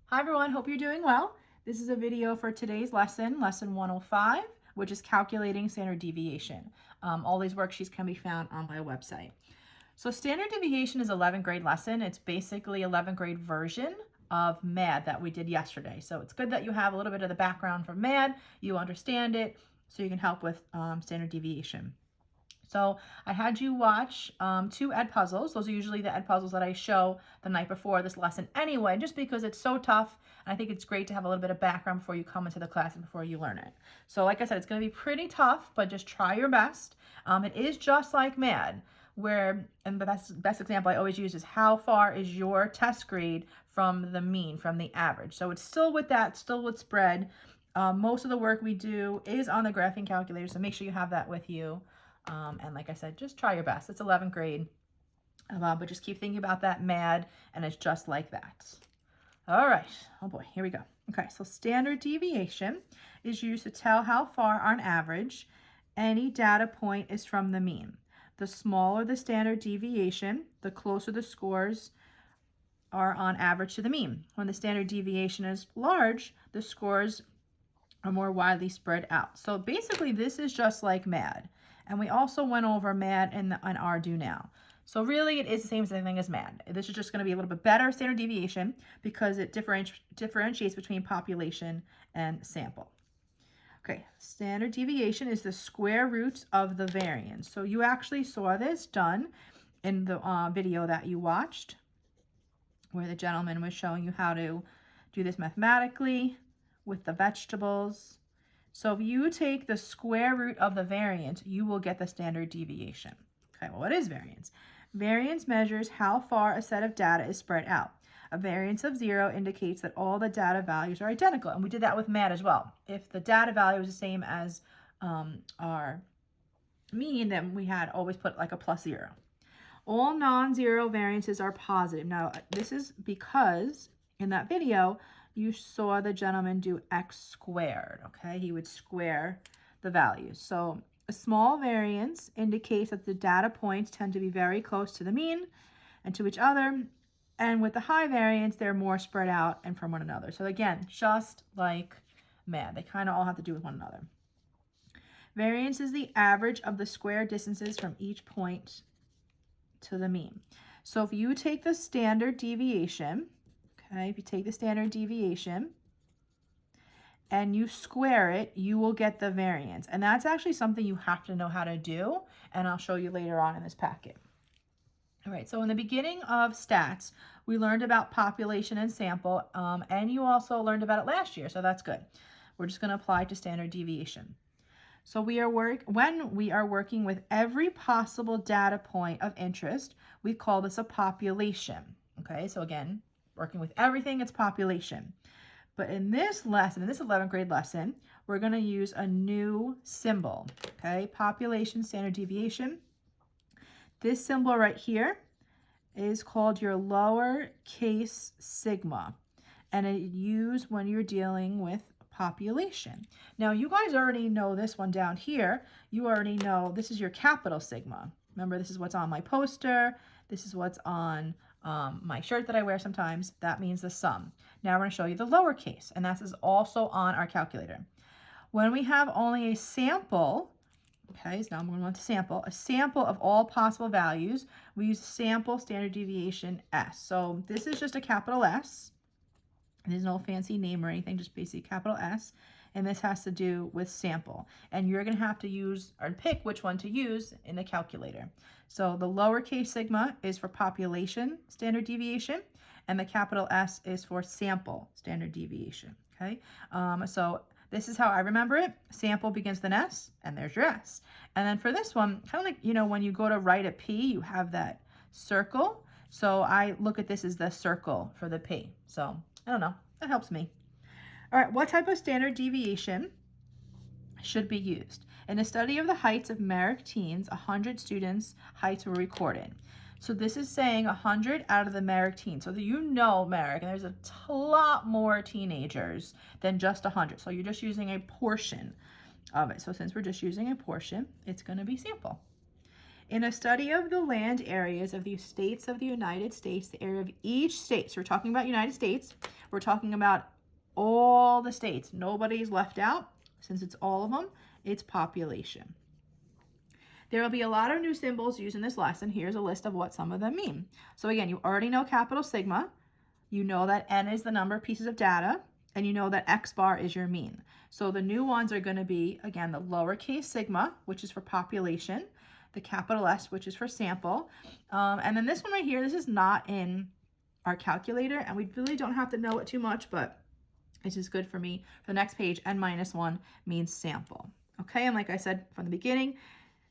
Hi everyone, hope you're doing well. This is a video for today's lesson, lesson 105, which is calculating standard deviation. All these worksheets can be found on my website. So standard deviation is 11th grade lesson. It's basically 11th grade version of MAD that we did yesterday. So it's good that you have a little bit of the background from MAD, you understand it, so you can help with standard deviation. So I had you watch 2 ed puzzles. Those are usually the ed puzzles that I show the night before this lesson anyway, just because it's so tough. And I think it's great to have a little bit of background before you come into the class and before you learn it. So like I said, it's going to be pretty tough, but just try your best. It is just like MAD, where, and the best example I always use is how far is your test grade from the mean, from the average. So it's still with that, still with spread. Most of the work we do is on the graphing calculator, so make sure you have that with you. And like I said, just try your best. It's 11th grade, but just keep thinking about that MAD, and it's just like that. All right. Oh boy, here we go. Okay, so standard deviation is used to tell how far on average any data point is from the mean. The smaller the standard deviation, the closer the scores are on average to the mean. When the standard deviation is large, the scores are more widely spread out. So basically, this is just like MAD. And we also went over MAD and our do now. So really, it is the same thing as MAD. This is just going to be a little bit better standard deviation because it differentiates between population and sample. Okay, standard deviation is the square root of the variance. So you actually saw this done in the video that you watched, where the gentleman was showing you how to do this mathematically with the vegetables. So if you take the square root of the variance, you will get the standard deviation. Okay, well, what is variance? Variance measures how far a set of data is spread out. A variance of 0 indicates that all the data values are identical. And we did that with MAD as well. If the data value is the same as our mean, then we had always put like a +0. All non-zero variances are positive. Now, this is because in that video, you saw the gentleman do x squared, okay? He would square the values. So a small variance indicates that the data points tend to be very close to the mean and to each other. And with the high variance, they're more spread out and from one another. So again, just like MAD, they kind of all have to do with one another. Variance is the average of the square distances from each point to the mean. So if you take the standard deviation, okay, if you take the standard deviation and you square it, you will get the variance. And that's actually something you have to know how to do, and I'll show you later on in this packet. All right, so in the beginning of stats, we learned about population and sample, and you also learned about it last year, so that's good. We're just going to apply to standard deviation. So when we are working with every possible data point of interest, we call this a population. Okay, so again, working with everything, it's population. But in this lesson, in this 11th grade lesson, we're going to use a new symbol. Okay, population standard deviation. This symbol right here is called your lowercase sigma, and it's used when you're dealing with population. Now, you guys already know this one down here. You already know this is your capital sigma. Remember, this is what's on my poster. This is what's on my shirt that I wear sometimes. That means the sum. Now we're going to show you the lowercase, and that is also on our calculator. When we have only a sample, okay, so now I'm going to sample, a sample of all possible values, we use sample standard deviation S. So this is just a capital S. There's no fancy name or anything, just basic capital S. And this has to do with sample. And you're going to have to use or pick which one to use in the calculator. So the lowercase sigma is for population standard deviation, and the capital S is for sample standard deviation. Okay, so this is how I remember it. Sample begins with an S, and there's your S. And then for this one, kind of like, you know, when you go to write a P, you have that circle. So I look at this as the circle for the P. So I don't know, that helps me. All right, what type of standard deviation should be used? In a study of the heights of Merrick teens, 100 students' heights were recorded. So this is saying 100 out of the Merrick teens. So that you know Merrick, and there's a lot more teenagers than just 100. So you're just using a portion of it. So since we're just using a portion, it's going to be sample. In a study of the land areas of the states of the United States, the area of each state, so we're talking about United States, we're talking about all the states. Nobody's left out. Since it's all of them, it's population. There will be a lot of new symbols used in this lesson. Here's a list of what some of them mean. So again, you already know capital sigma. You know that n is the number of pieces of data, and you know that x bar is your mean. So the new ones are going to be, again, the lowercase sigma, which is for population, the capital S, which is for sample. And then this one right here, this is not in our calculator, and we really don't have to know it too much, but it's just good for me. For the next page, n-1 means sample. Okay, and like I said from the beginning,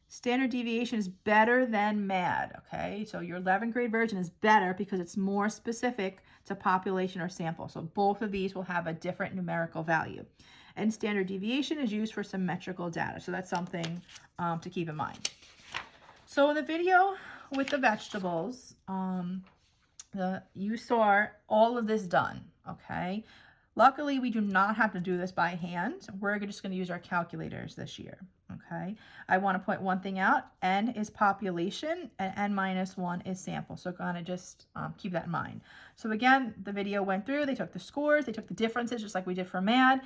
standard deviation is better than MAD, okay? So your 11th grade version is better because it's more specific to population or sample. So both of these will have a different numerical value. And standard deviation is used for symmetrical data. So that's something to keep in mind. So in the video with the vegetables, you saw all of this done, okay? Luckily, we do not have to do this by hand. We're just going to use our calculators this year, okay? I want to point one thing out. N is population and n-1 is sample. So kind of just keep that in mind. So again, the video went through. They took the scores. They took the differences just like we did for MAD.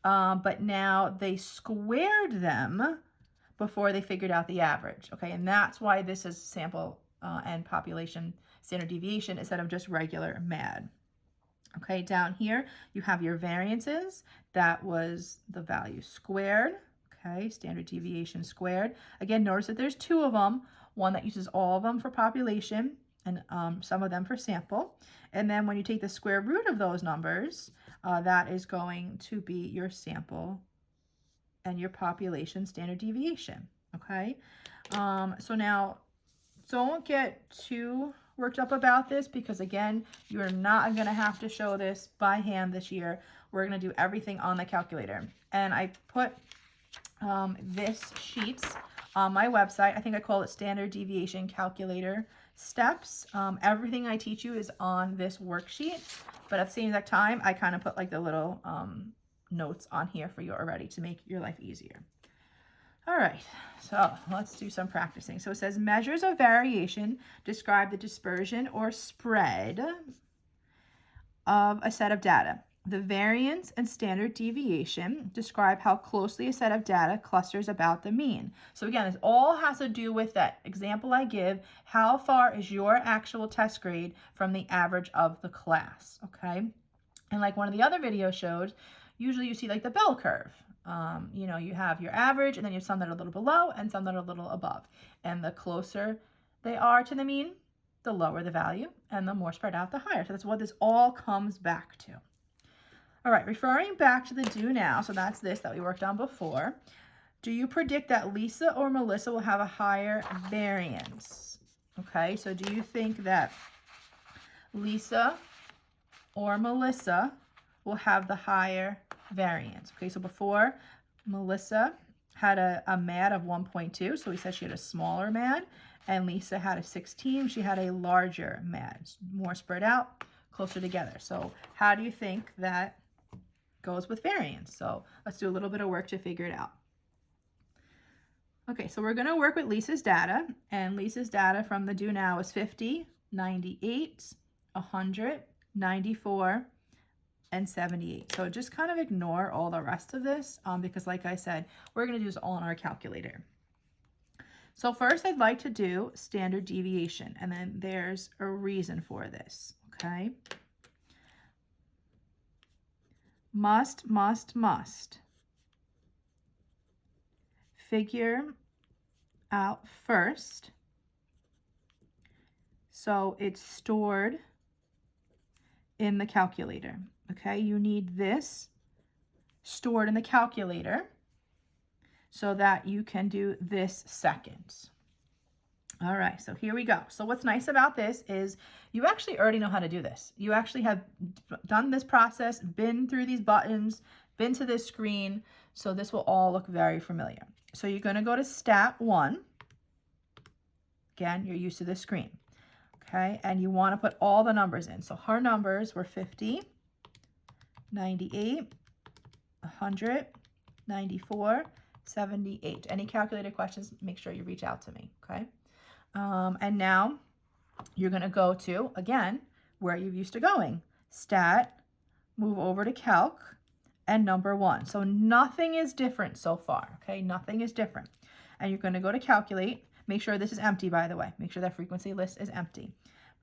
But now they squared them before they figured out the average, okay? And that's why this is sample and population standard deviation instead of just regular MAD. Okay, down here, you have your variances. That was the value squared, okay, standard deviation squared. Again, notice that there's two of them, one that uses all of them for population and some of them for sample. And then when you take the square root of those numbers, that is going to be your sample and your population standard deviation, okay? So now, don't get too worked up about this because again, you're not going to have to show this by hand this year. We're going to do everything on the calculator. And I put this sheet on my website. I think I call it Standard Deviation Calculator Steps. Everything I teach you is on this worksheet, but at the same exact time, I kind of put like the little notes on here for you already to make your life easier. All right, so let's do some practicing. So it says measures of variation describe the dispersion or spread of a set of data. The variance and standard deviation describe how closely a set of data clusters about the mean. So again, this all has to do with that example I give. How far is your actual test grade from the average of the class, okay? And like one of the other videos showed, usually you see like the bell curve. You know, you have your average and then you have some that are a little below and some that are a little above. And the closer they are to the mean, the lower the value, and the more spread out, the higher. So that's what this all comes back to. All right, referring back to the do now, so that's this that we worked on before. Do you predict that Lisa or Melissa will have a higher variance? Okay, so do you think that Lisa or Melissa will have the higher variance? Okay, so before Melissa had a MAD of 1.2, so we said she had a smaller MAD, and Lisa had a 16, she had a larger MAD, more spread out, closer together. So how do you think that goes with variance? So let's do a little bit of work to figure it out. Okay, so we're going to work with Lisa's data, and Lisa's data from the do now is 50, 98, 100, 94, and 78. So just kind of ignore all the rest of this because like I said, we're going to do this all on our calculator. So first I'd like to do standard deviation, and then there's a reason for this, okay? Must figure out first. So it's stored in the calculator, okay? You need this stored in the calculator so that you can do this second. All right, so here we go. So what's nice about this is you actually already know how to do this. You actually have done this process, been through these buttons, been to this screen, so this will all look very familiar. So you're going to go to Stat 1. Again, you're used to this screen, okay? And you want to put all the numbers in. So her numbers were 50, 98, 100, 94, 78. Any calculated questions, make sure you reach out to me, okay? And now you're going to go to, again, where you're used to going. Stat, move over to calc, and number 1. So nothing is different so far, okay? Nothing is different. And you're going to go to calculate. Make sure this is empty, by the way. Make sure that frequency list is empty.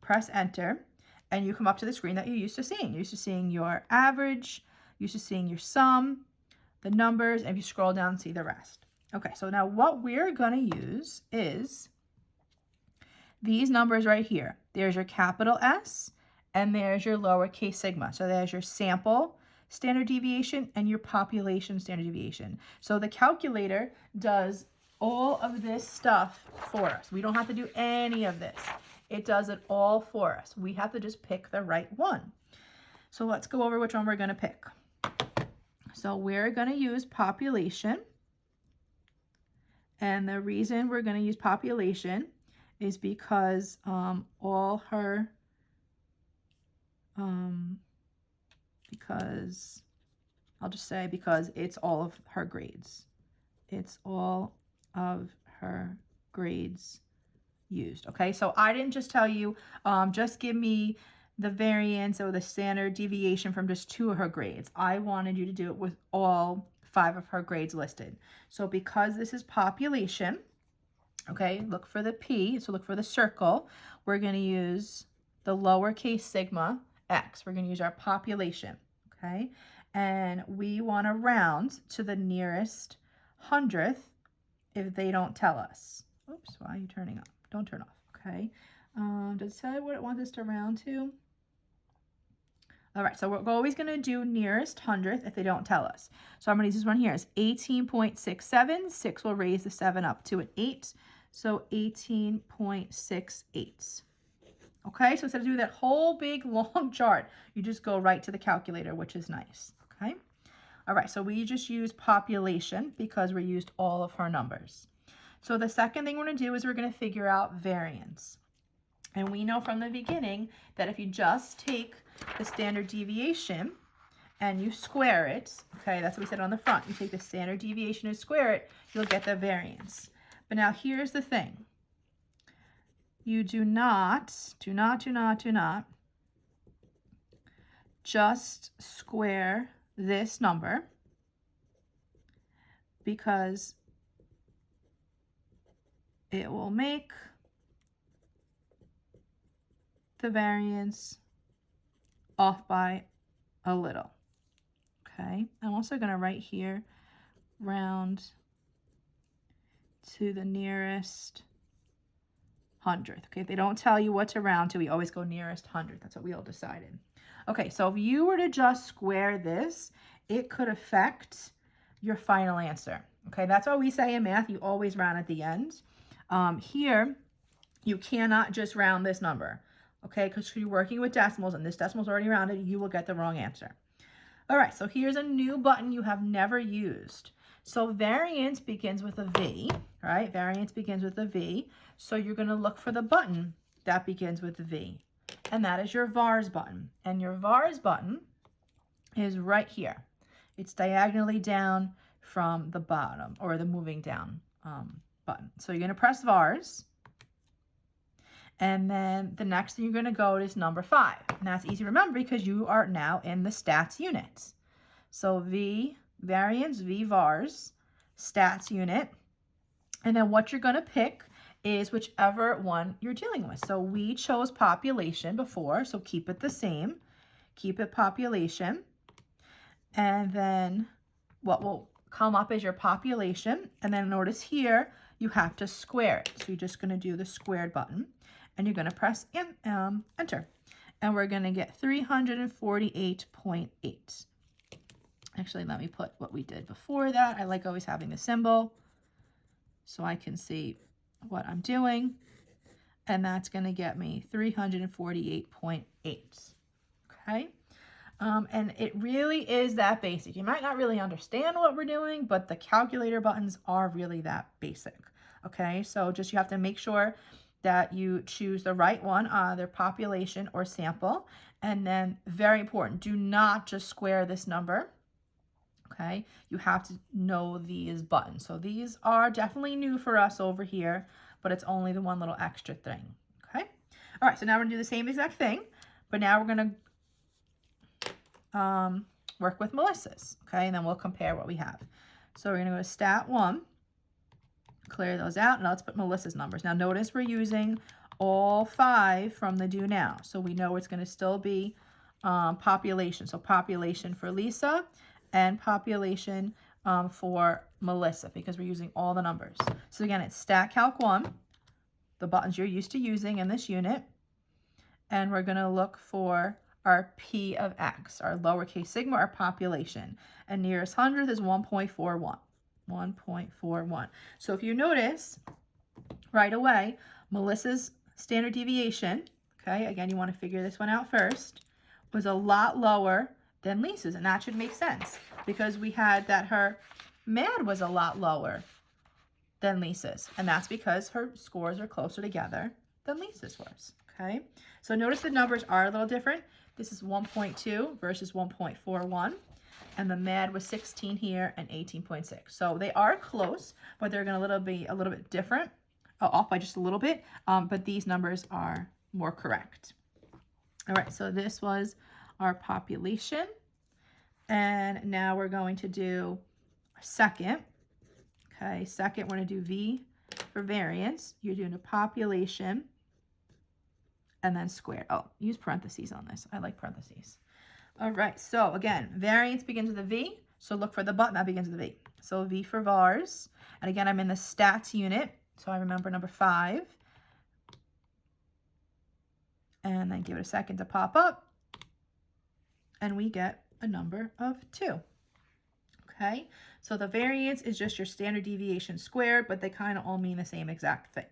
Press enter, and you come up to the screen that you're used to seeing. You're used to seeing your average, used to seeing your sum, the numbers, and if you scroll down, see the rest. Okay, so now what we're going to use is these numbers right here. There's your capital S, and there's your lowercase sigma. So there's your sample standard deviation and your population standard deviation. So the calculator does all of this stuff for us. We don't have to do any of this. It does it all for us. We have to just pick the right one. So let's go over which one we're going to pick. So we're going to use population. And the reason we're going to use population is because all her, because I'll just say because it's all of her grades. It's all of her grades used. Okay, so I didn't just tell you, just give me the variance or the standard deviation from just 2 of her grades. I wanted you to do it with all 5 of her grades listed. So because this is population, okay, look for the P, so look for the circle. We're going to use the lowercase sigma x. We're going to use our population, okay? And we want to round to the nearest hundredth if they don't tell us. Oops, why are you turning off? Don't turn off, okay? Does it tell you what it wants us to round to? All right, so we're always going to do nearest hundredth if they don't tell us. So I'm going to use this one here. It's 18.67. 6 will raise the 7 up to an 8. So 18.68. Okay, so instead of doing that whole big long chart, you just go right to the calculator, which is nice. Okay. All right, so we just use population because we used all of her numbers. So the second thing we're going to do is we're going to figure out variance. And we know from the beginning that if you just take the standard deviation and you square it, okay, that's what we said on the front. You take the standard deviation and square it, you'll get the variance. But now here's the thing. You do not just square this number, because it will make the variance off by a little. Okay, I'm also going to write here round to the nearest hundredth. Okay, if they don't tell you what to round to, we always go nearest hundredth. That's what we all decided. Okay, so if you were to just square this, it could affect your final answer. Okay, that's what we say in math. You always round at the end. Here, you cannot just round this number. Okay, because you're working with decimals and this decimal's already rounded, you will get the wrong answer. All right, so here's a new button you have never used. So variance begins with a V, right? Variance begins with a V. So you're going to look for the button that begins with a V. And that is your VARS button. And your VARS button is right here. It's diagonally down from the bottom, or the moving down button. So you're going to press VARS. And then the next thing you're going to go is number 5. And that's easy to remember because you are now in the stats unit. So V variance, V VARS, stats unit. And then what you're going to pick is whichever one you're dealing with. So we chose population before, so keep it the same. Keep it population. And then what will come up is your population. And then notice here, you have to square it. So you're just going to do the squared button. And you're going to press enter. And we're going to get 348.8. Actually, let me put what we did before that. I like always having the symbol so I can see what I'm doing. And that's going to get me 348.8. Okay. And it really is that basic. You might not really understand what we're doing, but the calculator buttons are really that basic. Okay. So just you have to make sure that you choose the right one, either population or sample. And then very important, do not just square this number. Okay, you have to know these buttons. So these are definitely new for us over here, but it's only the one little extra thing, okay? All right, so now we're gonna do the same exact thing, but now we're gonna work with Melissa's, okay? And then we'll compare what we have. So we're gonna go to stat 1, clear those out, and let's put Melissa's numbers. Now notice we're using all 5 from the do now. So we know it's gonna still be population. So population for Lisa and population for Melissa, because we're using all the numbers. So again, it's stat calc 1, the buttons you're used to using in this unit. And we're gonna look for our P of X, our lowercase sigma, our population. And nearest hundredth is 1.41. 1.41. So if you notice right away, Melissa's standard deviation, okay, again, you want to figure this one out first, was a lot lower than Lisa's. And that should make sense because we had that her MAD was a lot lower than Lisa's. And that's because her scores are closer together than Lisa's was, okay? So notice the numbers are a little different. This is 1.2 versus 1.41. And the MAD was 16 here and 18.6. So they are close, but they're going to be a little bit different, off by just a little bit. But these numbers are more correct. All right, so this was our population. And now we're going to do second. Okay, second, we're going to do V for variance. You're doing a population and then squared. Oh, use parentheses on this. I like parentheses. All right, so again, variance begins with a V, so look for the button that begins with a V. So V for vars, and again, I'm in the stats unit, so I remember number 5. And then give it a second to pop up, and we get a number of 2. Okay, so the variance is just your standard deviation squared, but they kind of all mean the same exact thing.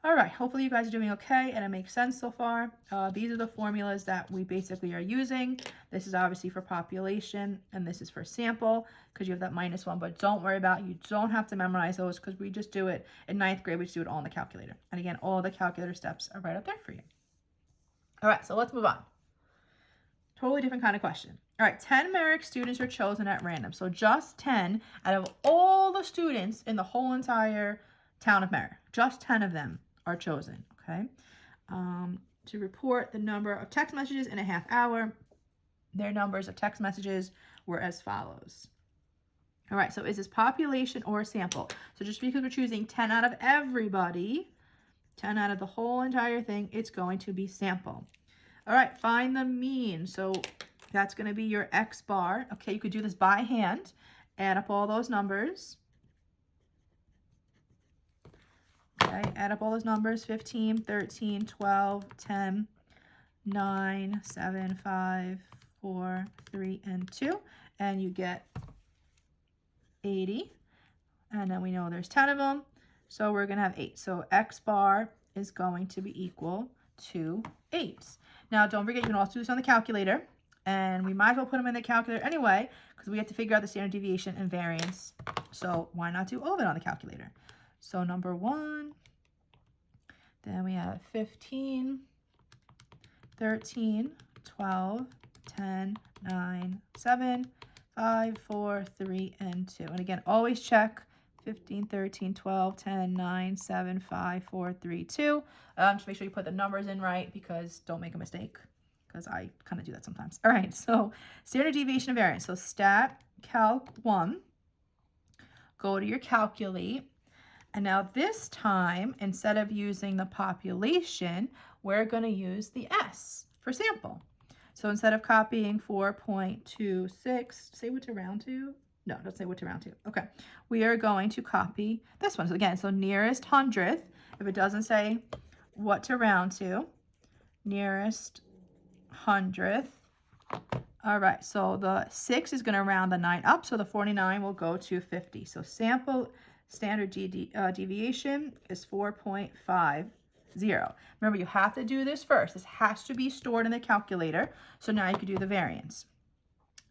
All right, hopefully you guys are doing okay and it makes sense so far. These are the formulas that we basically are using. This is obviously for population and this is for sample because you have that -1, but don't worry about it. You don't have to memorize those because we just do it in 9th grade. We just do it all in the calculator. And again, all the calculator steps are right up there for you. All right, so let's move on. Totally different kind of question. All right, 10 Merrick students are chosen at random. So just 10 out of all the students in the whole entire town of Merrick, just 10 of them are chosen, okay? To report the number of text messages in a half hour, their numbers of text messages were as follows. All right, so is this population or sample? So just because we're choosing 10 out of everybody, 10 out of the whole entire thing, it's going to be sample. All right, find the mean. So that's going to be your X bar. Okay, you could do this by hand. Add up all those numbers. Okay, add up all those numbers, 15, 13, 12, 10, 9, 7, 5, 4, 3, and 2. And you get 80. And then we know there's 10 of them. So we're going to have 8. So X bar is going to be equal to 8. Now, don't forget, you can also do this on the calculator. And we might as well put them in the calculator anyway, because we have to figure out the standard deviation and variance. So why not do all of it on the calculator? So number 1, then we have 15, 13, 12, 10, 9, 7, 5, 4, 3, and 2. And again, always check 15, 13, 12, 10, 9, 7, 5, 4, 3, 2. Just make sure you put the numbers in right because don't make a mistake because I kind of do that sometimes. All right, so standard deviation and variance. So stat calc 1, go to your calculate. And now this time, instead of using the population, we're going to use the S for sample. So instead of copying 4.26, say what to round to? No, don't say what to round to. Okay, we are going to copy this one. So again, so nearest hundredth, if it doesn't say what to round to, nearest hundredth. All right, so the 6 is going to round the 9 up, so the 49 will go to 50. So sample standard deviation is 4.50. Remember, you have to do this first. This has to be stored in the calculator. So now you can do the variance.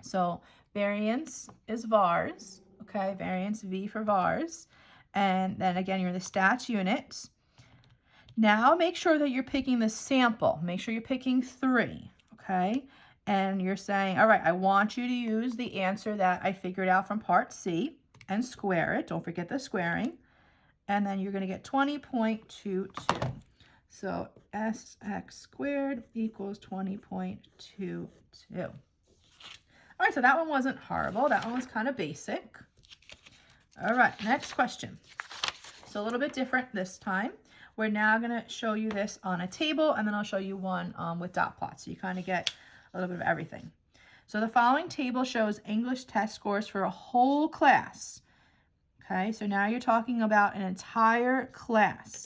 So variance is vars, okay? Variance V for vars. And then again, you're in the stats unit. Now make sure that you're picking the sample. Make sure you're picking 3, okay? And you're saying, all right, I want you to use the answer that I figured out from part C and square it. Don't forget the squaring. and then you're going to get 20.22. So sx squared equals 20.22. All right, so that one wasn't horrible. That one was kind of basic. All right, next question. So a little bit different this time. We're now going to show you this on a table, and then I'll show you one with dot plots. So you kind of get a little bit of everything. So the following table shows English test scores for a whole class. Okay, so now you're talking about an entire class.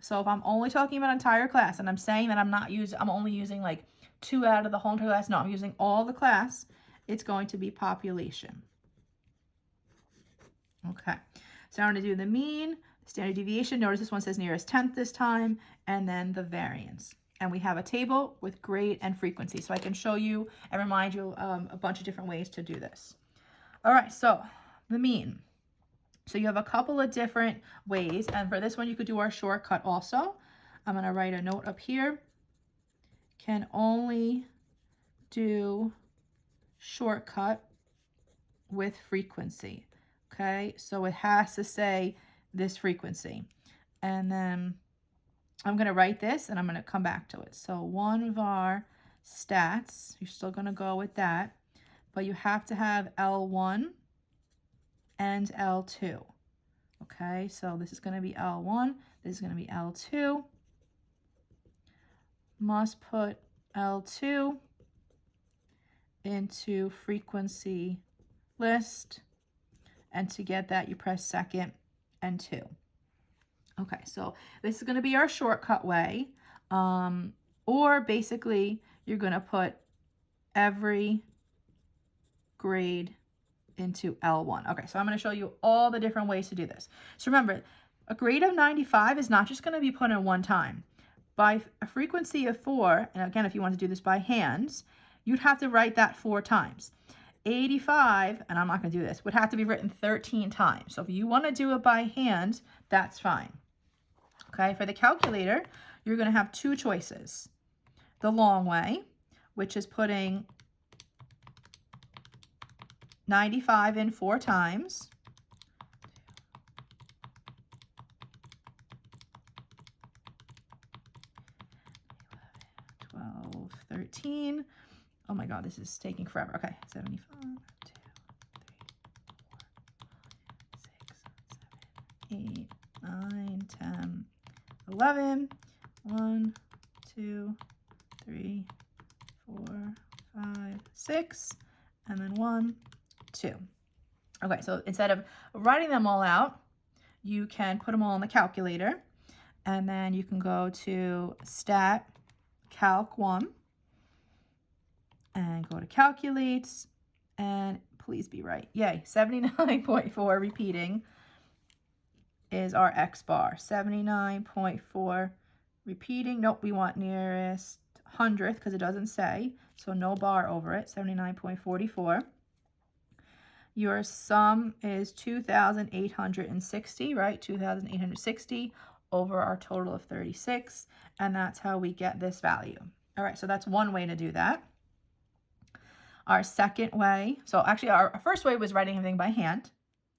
So if I'm only talking about entire class, and I'm saying that I'm only using like 2 out of the whole entire class. No, I'm using all the class. It's going to be population. Okay, so I'm going to do the mean, standard deviation. Notice this one says nearest tenth this time, and then the variance. And we have a table with grade and frequency. So I can show you and remind you a bunch of different ways to do this. All right, so the mean. So you have a couple of different ways. And for this one, you could do our shortcut also. I'm going to write a note up here. Can only do shortcut with frequency. Okay, so it has to say this frequency. And then I'm going to write this, and I'm going to come back to it. So 1 var stats, you're still going to go with that, but you have to have L1 and L2. Okay, so this is going to be L1, this is going to be L2. Must put L2 into frequency list, and to get that, you press second and 2. Okay, so this is going to be our shortcut way, or basically you're going to put every grade into L1. Okay, so I'm going to show you all the different ways to do this. So remember, a grade of 95 is not just going to be put in one time. By a frequency of 4, and again, if you want to do this by hands, you'd have to write that 4 times. 85, and I'm not going to do this, would have to be written 13 times. So if you want to do it by hand, that's fine. Okay, for the calculator, you're going to have 2 choices. The long way, which is putting 95 in 4 times. 12, 13. Oh my God, this is taking forever. Okay, 75, 2, 3, 4, 5, 6, 7, 8, 9, 10, 11. 1, 2, 3, 4, 5, 6, and then 1, 2. Okay, so instead of writing them all out, you can put them all in the calculator, and then you can go to Stat Calc 1 and go to Calculates, and please be right. Yay, 79.4 repeating is our X bar. 79.4 repeating. Nope, we want nearest hundredth because it doesn't say, so no bar over it. 79.44. Your sum is 2,860, right? 2,860 over our total of 36, and that's how we get this value. All right, so that's one way to do that. Our second way, so actually our first way was writing everything by hand,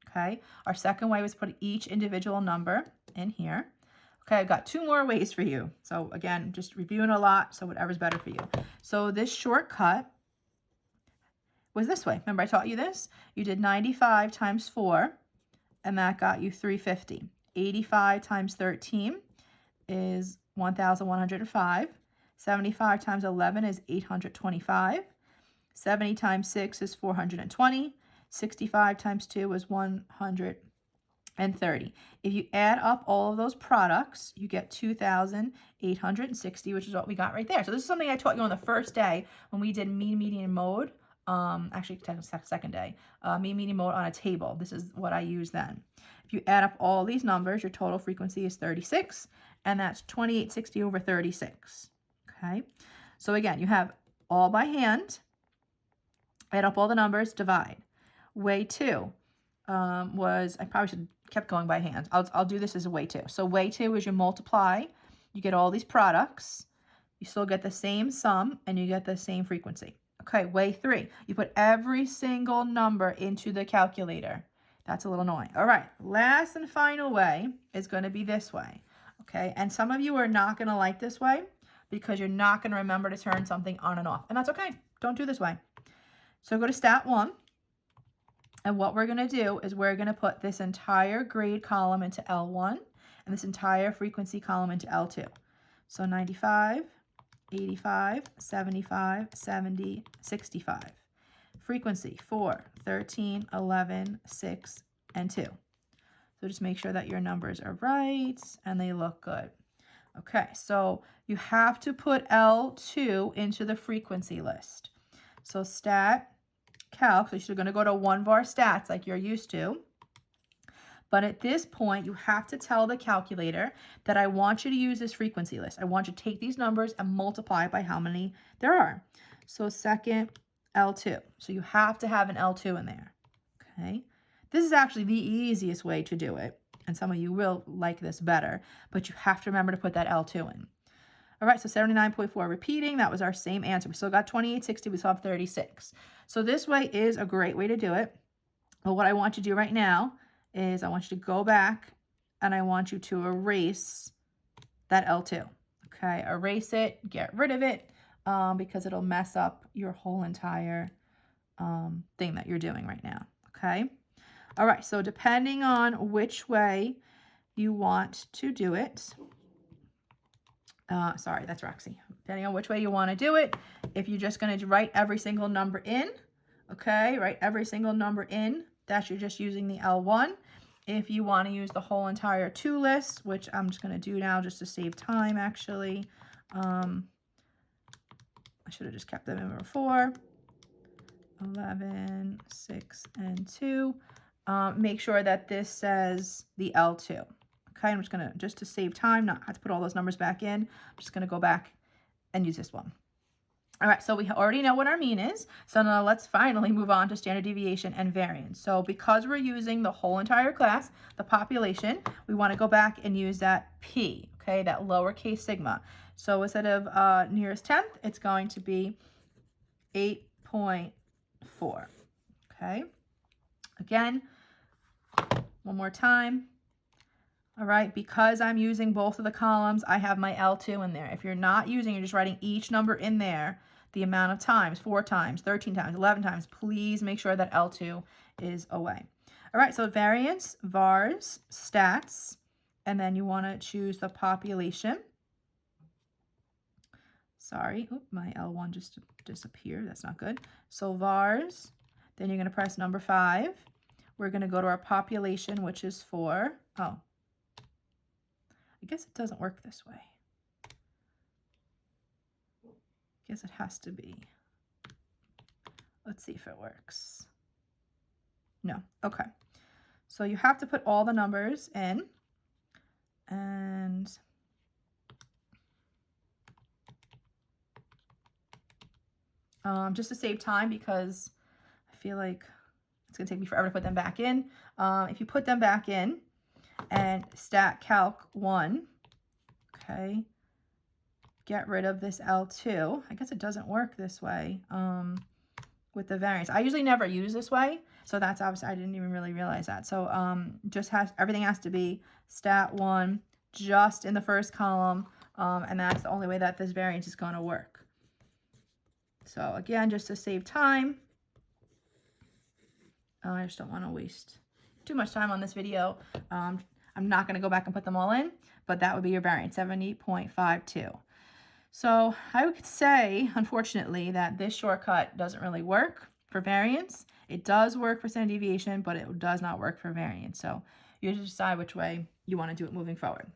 okay? Our second way was put each individual number in here. Okay, I've got 2 more ways for you. So again, just reviewing a lot, so whatever's better for you. So this shortcut was this way. Remember I taught you this? You did 95 times 4, and that got you 350. 85 times 13 is 1,105. 75 times 11 is 825. 70 times 6 is 420. 65 times 2 is 130. If you add up all of those products, you get 2,860, which is what we got right there. So this is something I taught you on the first day when we did mean, median, mode. Actually, second day, mean, median, mode on a table. This is what I used then. If you add up all these numbers, your total frequency is 36, and that's 2860 over 36. Okay, so again, you have all by hand. Add up all the numbers, divide. Way 2 was, I probably should have kept going by hand. I'll do this as a way 2. So way 2 is you multiply, you get all these products, you still get the same sum, and you get the same frequency. Okay, way 3, you put every single number into the calculator. That's a little annoying. All right, last and final way is going to be this way, okay? And some of you are not going to like this way because you're not going to remember to turn something on and off. And that's okay. Don't do this way. So go to stat 1. And what we're going to do is we're going to put this entire grade column into L1 and this entire frequency column into L2. So 95, 85, 75, 70, 65. Frequency 4, 13, 11, 6, and 2. So just make sure that your numbers are right and they look good. Okay, so you have to put L2 into the frequency list. So stat calc, so you're going to go to 1var stats like you're used to. But at this point, you have to tell the calculator that I want you to use this frequency list. I want you to take these numbers and multiply by how many there are. So second, L2. So you have to have an L2 in there. Okay. This is actually the easiest way to do it. And some of you will like this better, but you have to remember to put that L2 in. All right, so 79.4 repeating. That was our same answer. We still got 2860. We still have 36. So this way is a great way to do it. But what I want you to do right now is I want you to go back and I want you to erase that L2. Okay, erase it, get rid of it, because it'll mess up your whole entire thing that you're doing right now. Okay. All right, so depending on which way you want to do it, sorry, that's Roxy. Depending on which way you want to do it, if you're just going to write every single number in, okay, write every single number in, that you're just using the L1. If you want to use the whole entire 2 list, which I'm just going to do now just to save time, actually. I should have just kept them in 4, 11, 6, and 2. Make sure that this says the L2. Okay, I'm just going to, just to save time, not have to put all those numbers back in, I'm just going to go back and use this one. All right, so we already know what our mean is. So now let's finally move on to standard deviation and variance. So because we're using the whole entire class, the population, we want to go back and use that P, okay, that lowercase sigma. So instead of nearest tenth, it's going to be 8.4, okay? Again, one more time. All right, because I'm using both of the columns, I have my L2 in there. If you're not using, you're just writing each number in there, the amount of times, 4 times, 13 times, 11 times, please make sure that L2 is away. All right, so variance, vars, stats, and then you want to choose the population. Sorry, my L1 just disappeared. That's not good. So vars, then you're going to press number 5. We're going to go to our population, which is 4. Oh. I guess it doesn't work this way. I guess it has to be. Let's see if it works. No. Okay. So you have to put all the numbers in. And just to save time, because I feel like it's going to take me forever to put them back in. If you put them back in, and stat calc 1, okay, get rid of this L2. I guess it doesn't work this way with the variance. I usually never use this way, so that's obviously, I didn't even really realize that. So everything has to be stat 1 just in the first column, and that's the only way that this variance is going to work. So again, just to save time, I just don't want to waste too much time on this video. I'm not going to go back and put them all in, but that would be your variance, 70.52. So I would say, unfortunately, that this shortcut doesn't really work for variance. It does work for standard deviation, but it does not work for variance. So you just decide which way you want to do it moving forward.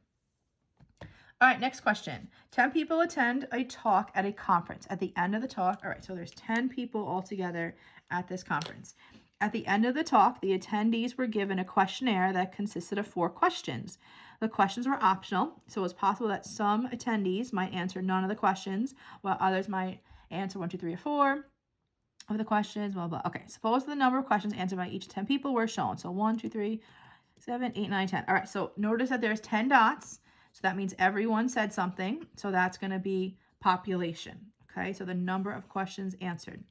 All right, next question. 10 people attend a talk at a conference. At the end of the talk, all right, so there's 10 people altogether at this conference. At the end of the talk, the attendees were given a questionnaire that consisted of 4 questions. The questions were optional, so it was possible that some attendees might answer none of the questions, while others might answer 1, 2, 3, or 4 of the questions, blah, blah. Okay, suppose the number of questions answered by each 10 people were shown. So 1, 2, 3, 7, 8, 9, 10. All right, so notice that there's 10 dots, so that means everyone said something, so that's going to be population. Okay, so the number of questions answered.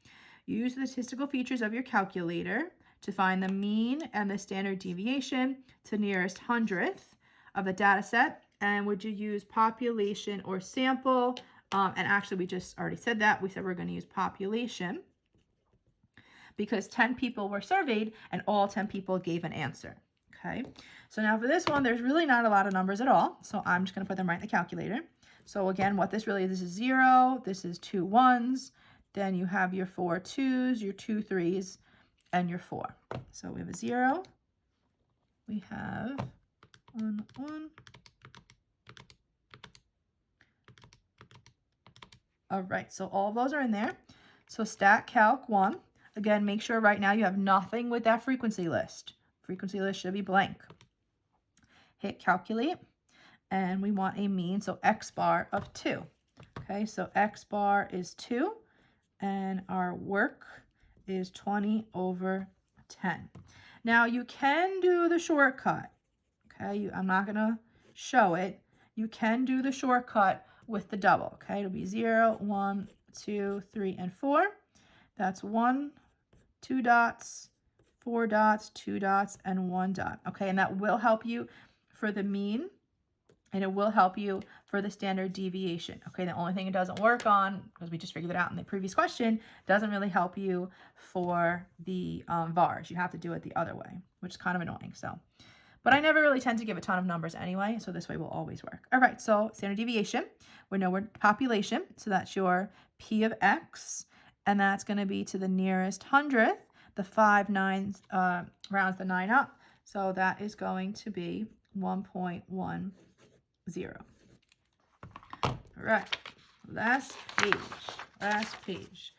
Use the statistical features of your calculator to find the mean and the standard deviation to nearest hundredth of the data set. And would you use population or sample? And actually, we just already said that. We said we're going to use population because 10 people were surveyed and all 10 people gave an answer. Okay, so now for this one, there's really not a lot of numbers at all. So I'm just going to put them right in the calculator. So again, what this really is, this is 0, this is 2 1s, then you have your 4 2s, your 2 3s, and your 4. So we have a 0, we have 1 1. All right, so all of those are in there. So stat calc 1. Again, make sure right now you have nothing with that frequency list. Frequency list should be blank. Hit calculate, and we want a mean, so x bar of 2. Okay, so x bar is 2, and our work is 20 over 10. Now you can do the shortcut. Okay, I'm not gonna show it. You can do the shortcut with the double. Okay, it'll be 0, 1, 2, 3, and 4. That's 1, 2 dots, 4 dots, 2 dots, and 1 dot. Okay, and that will help you for the mean, and it will help you for the standard deviation. Okay, the only thing it doesn't work on, because we just figured it out in the previous question, doesn't really help you for the VARs. You have to do it the other way, which is kind of annoying. So, but I never really tend to give a ton of numbers anyway, so this way will always work. All right, so standard deviation, we know we're population, so that's your P of X, and that's going to be to the nearest hundredth. The 5 9s rounds the 9 up, so that is going to be 1.10. All right, last page.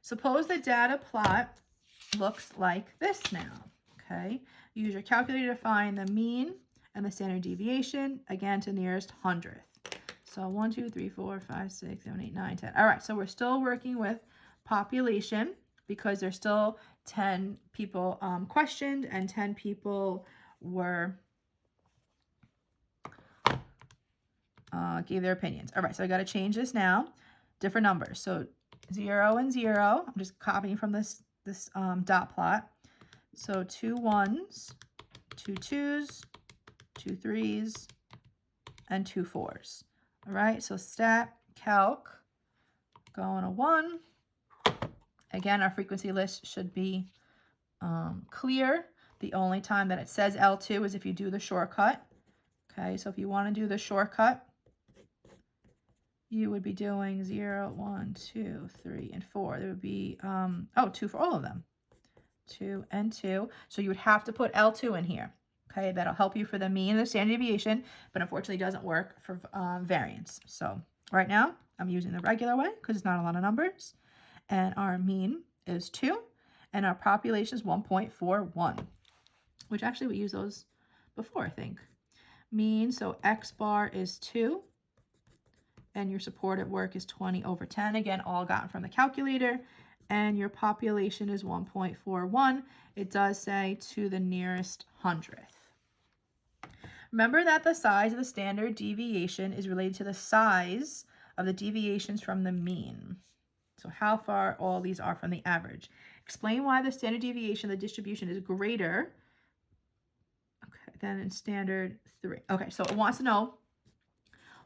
Suppose the data plot looks like this now. Okay, use your calculator to find the mean and the standard deviation, again to nearest hundredth. So 1 2 3 4 5 6 7 8 9 10. All right, so we're still working with population because there's still 10 people questioned and 10 people were gave their opinions. All right, so I got to change this now. Different numbers. So 0 and 0. I'm just copying from this dot plot. So 2 1s, 2 2s, 2 3s, and 2 4s. All right, so stat calc going to 1. Again, our frequency list should be clear. The only time that it says L2 is if you do the shortcut. Okay, so if you want to do the shortcut, you would be doing 0, 1, 2, 3, and 4. There would be, 2 for all of them. 2 and 2. So you would have to put L2 in here. Okay, that'll help you for the mean and the standard deviation, but unfortunately doesn't work for variance. So right now, I'm using the regular way because it's not a lot of numbers. And our mean is 2, and our population is 1.41, which actually we used those before, I think. Mean, so x bar is 2, and your supported work is 20 over 10. Again, all gotten from the calculator, and your population is 1.41. It does say to the nearest hundredth. Remember that the size of the standard deviation is related to the size of the deviations from the mean. So how far all these are from the average. Explain why the standard deviation of the distribution is greater than in standard 3. Okay, so it wants to know,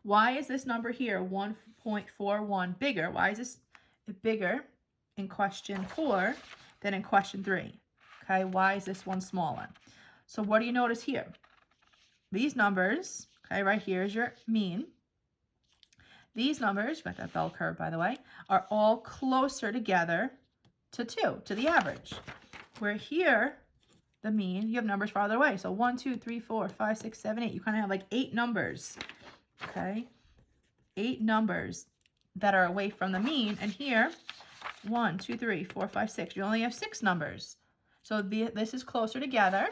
why is this number here 1.41 bigger? Why is this bigger in question 4 than in question 3? Okay, why is this one smaller? So what do you notice here? These numbers, okay, right here is your mean. These numbers, got that bell curve by the way, are all closer together to 2, to the average. Where here, the mean, you have numbers farther away. So 1, 2, 3, 4, 5, 6, 7, 8. You kind of have like 8 numbers, okay? 8 numbers that are away from the mean. And here, 1, 2, 3, 4, 5, 6. You only have 6 numbers. So this is closer together,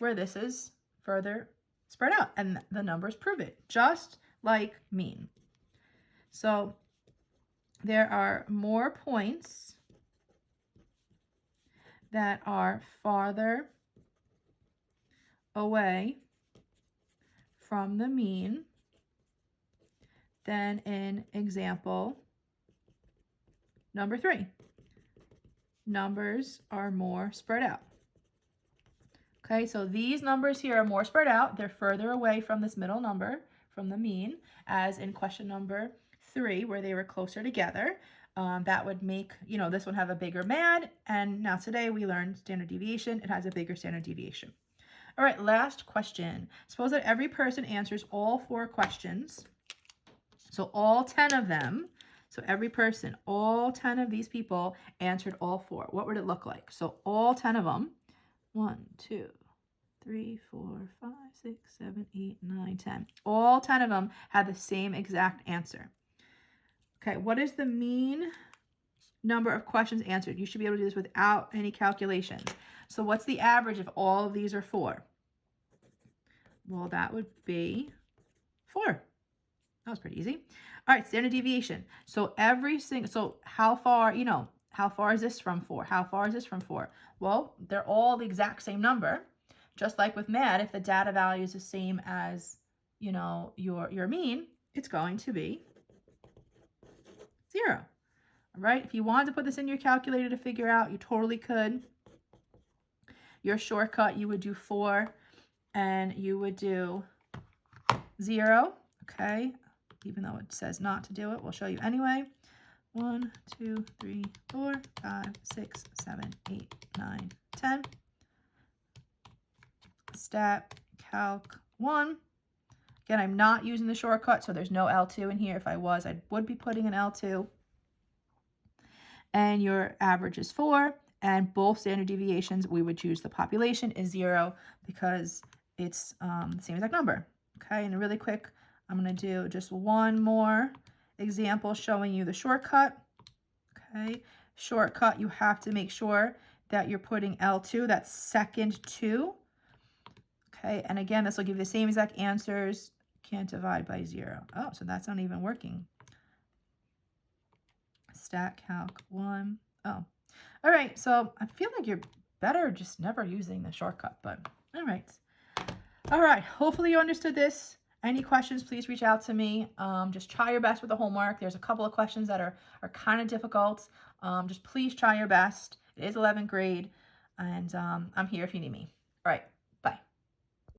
where this is further spread out. And the numbers prove it, just like mean. So there are more points that are farther away from the mean than in example number 3. Numbers are more spread out. Okay, so these numbers here are more spread out. They're further away from this middle number, from the mean, as in question number 3, where they were closer together. That would make, this one have a bigger MAD. And now today we learned standard deviation. It has a bigger standard deviation. All right, last question. Suppose that every person answers all 4 questions. So all 10 of them. So every person, all 10 of these people answered all 4. What would it look like? So all 10 of them. 1, 2, 3, 4, 5, 6, 7, 8, 9, 10. All 10 of them had the same exact answer. Okay, what is the mean number of questions answered? You should be able to do this without any calculation. So what's the average if all of these are 4? Well, that would be 4. That was pretty easy. All right, standard deviation. So how far, how far is this from 4? How far is this from 4? Well, they're all the exact same number. Just like with MAD, if the data value is the same as, your mean, it's going to be 0. All right, if you wanted to put this in your calculator to figure out, you totally could. Your shortcut, you would do 4 and you would do 0, okay? Even though it says not to do it, we'll show you anyway. 1, 2, 3, 4, 5, 6, 7, 8, 9, 10. Stat calc 1. Again, I'm not using the shortcut, so there's no L2 in here. If I was, I would be putting an L2. And your average is 4. And both standard deviations, we would choose the population is 0 because it's the same exact number. Okay, and really quick, I'm going to do just one more example showing you the shortcut. Okay, shortcut, you have to make sure that you're putting L2, that's second 2. Okay, and again, this will give you the same exact answers. Can't divide by 0. Oh, so that's not even working. Stat calc 1. Oh, all right. So I feel like you're better just never using the shortcut, but all right. All right. Hopefully you understood this. Any questions, please reach out to me. Just try your best with the homework. There's a couple of questions that are kind of difficult. Just please try your best. It is 11th grade, and I'm here if you need me. All right.